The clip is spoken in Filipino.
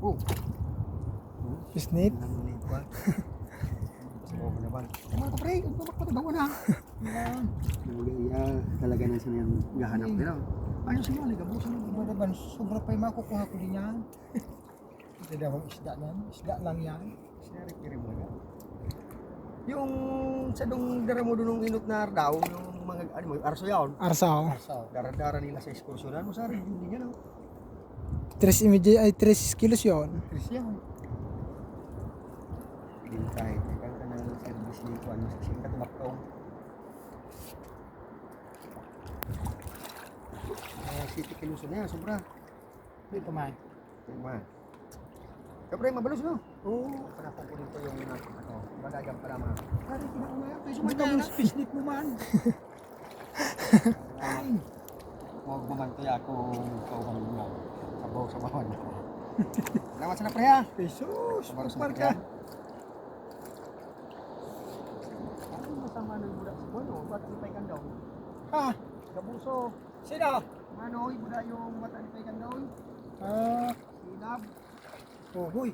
Oh. Isnit. Nangunin pa. Oo naman. Ano to pre? Ano ba bago na? Yan. Talaga na siya yung gahanap pero ayos mo ni gabusan mo ba sobra pa yung makukuha ko din yan. Hindi daw isda yan. Isda lang yan. Sari-kiri mo na. Yung sa dong dara mo doon inot na daw yung mga ano mo arso yaon. Arsaw. Dara-dara nila sa ekskursunan mo sari hindi niya no. 3 kilos yun. Kristiyan. Bintay, kaya ka ng service dito ano sa singkat tumaktong. City kiluso na yan, sobra. Hindi kumain. Kumain. Kapre, mabalus no? Oo. Panapong ko dito yung ano, bagayang para mga. Pare, kinaumaya. Kaya sumadya na. Pisnit mo man. Ay. Huwag mamantoy ako kauhan mo lang. Sabaw sa bawan. Salamat sa napre ha. Jesus. Pagpar ka. Ano masama ng budak sa buwan o? Ba't lipay kang daw? Ha? Gabuso. Sino? Ano, budak yung bata lipay kang daw? Sinab. Oh, huy.